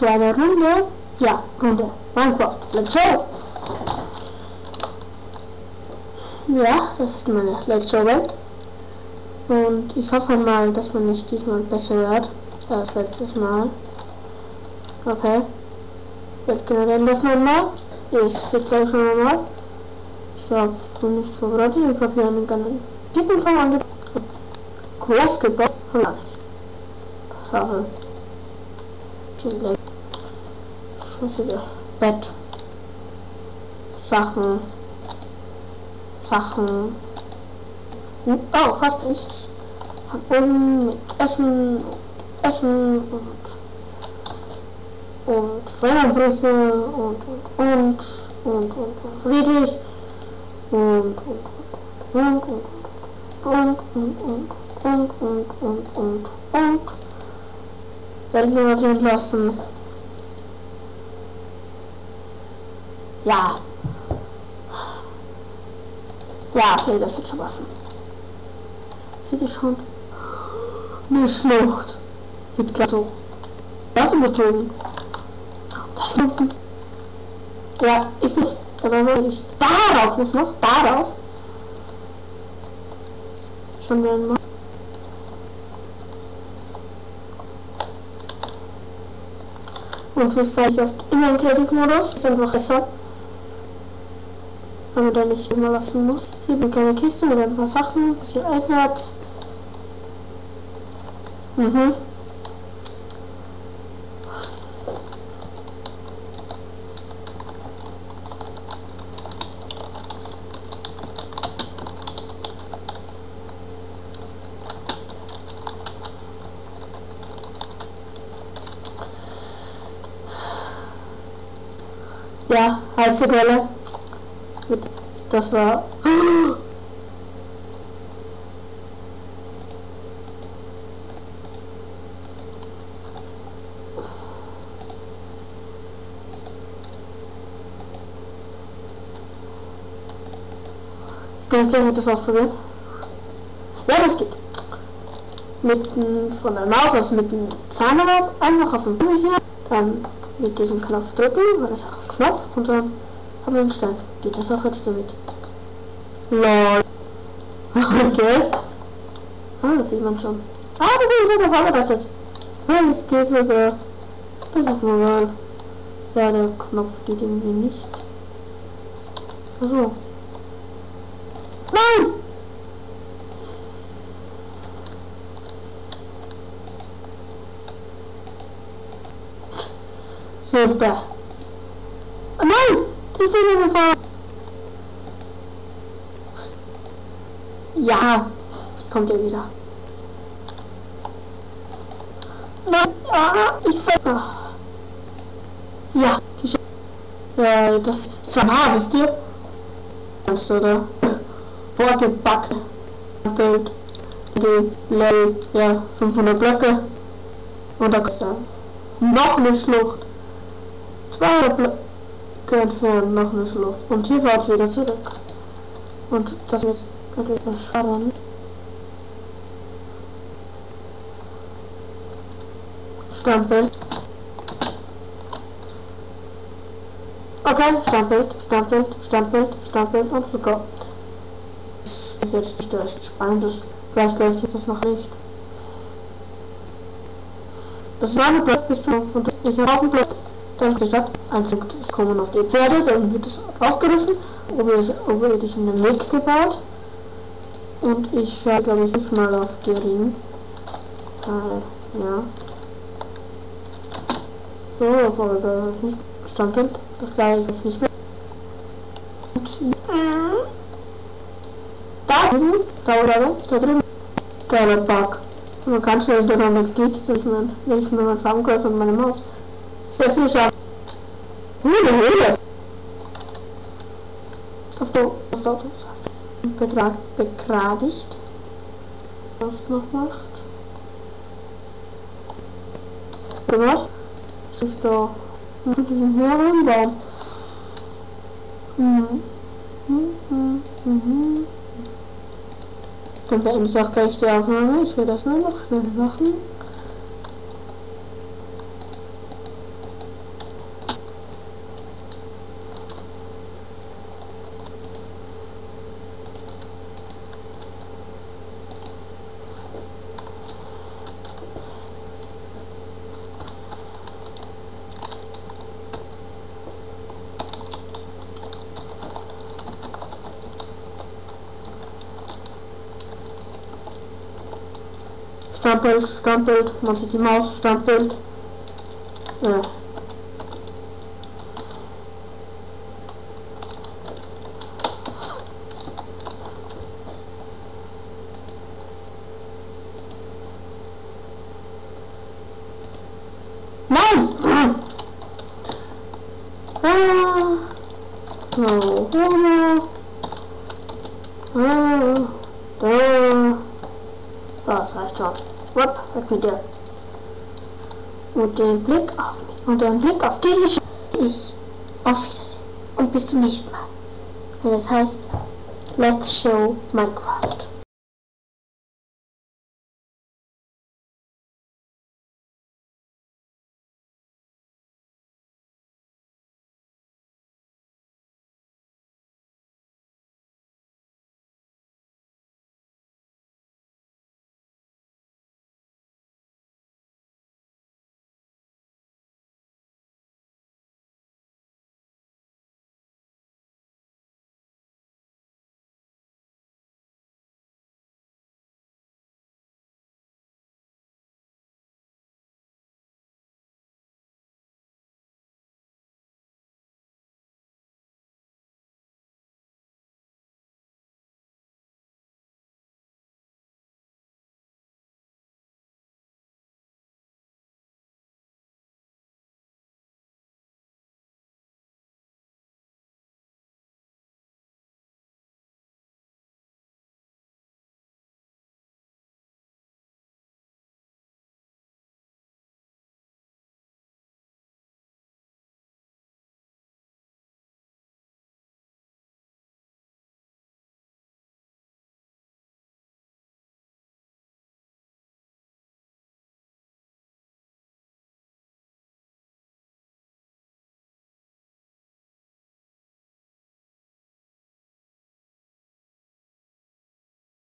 zu einer Runde. Ja, Runde. Minecraft. Let's go! Ja, das ist meine Let's Show Welt. Und ich hoffe mal, dass man mich diesmal besser hört als letztes Mal. Okay. Jetzt generieren das nochmal. Ich sehe gleich schon einmal. Ich habe nicht vorbereitet. Ich habe hier einen ganzen Pickenfang angebracht. Groß gebaut. Gar nicht. Schaffe. Schlüssel. Bett. Sachen. Oh, fast nichts. Und mit Essen und Feuerbrüche und friedlich und werden wir sehen lassen. Ja. Ja, okay, das wird schon passen. Seht ihr schon? Eine Schlucht. Mit gleich so. Das ist bezogen. Das ist noch. Ja, ich muss. Aber ich. Darauf muss noch. Darauf. Schon werden wir. Und das zeige ich oft immer im Kreativmodus. Ist einfach besser. Wenn man da nicht immer was tun muss. Hier eine kleine Kiste mit ein paar Sachen. Bisschen Eisenherz. Ja, heiße Quelle. Das war. Jetzt kann ich gleich das ausprobieren. Ja, das geht. Mitten von der Maus, also mit dem Zahnrad, einfach auf den Bildschirm, dann mit diesem Knopf drücken, weil das ist auch ein Knopf, und dann haben wir einen Stein. Geht das auch jetzt damit? LOL. Okay. Ah, das sieht man schon. Ah, das ist sogar vorbereitet. Ja, das geht sogar. Das ist normal. Ja, der Knopf geht irgendwie nicht. Achso. Nein! Super. Oh nein! Die ist nicht gefahren. Ja, die kommt ja wieder. Nein, ich fäll. Ja, ja, das ist normal, wisst ihr? Oder? Vorgebacken. Bild. Die Level, ja, 500 Blöcke. Und da ist noch eine Schlucht. 200 Blöcke entfernt, noch eine Schlucht. Und hier war es wieder zurück. Und das ist wirklich erschreckend. Standbild. Okay, Standbild und Luca. Das ist jetzt nicht das Spannendes. Vielleicht geht das noch nicht. Das ist meine Block bis zu und ich habe auf dem Block, dann ist die Stadt. Ein Zug ist kommen auf die Pferde, dann wird es ausgerissen, oberirdisch in den Weg gebaut. Und ich schaue, glaube ich, nicht mal auf die Ring. Ja. So, aber da ist nicht Standbild. Das gleiche ich nicht mehr. Und da drüben. Geiler Bug. Man kann schnell hintereinander klicken, wenn ich mir mein Farbenkreuz und meine Maus. Sehr viel Schaden. Eine Höhle! Auf der Auto begradigt. Was noch macht. Was? Ist doch diesen höheren Baum. Dann beende ich auch gleich die Aufnahme. Ich will das nur noch schnell machen. Standbild, Standbild, man sieht die Maus, Standbild. Ja. Nein! Das reicht schon. Wupp, weg mit dir. Und den Blick auf mich. Und den Blick auf diese Ich. Auf Wiedersehen. Und bis zum nächsten Mal. Wenn es heißt, Let's Show Minecraft.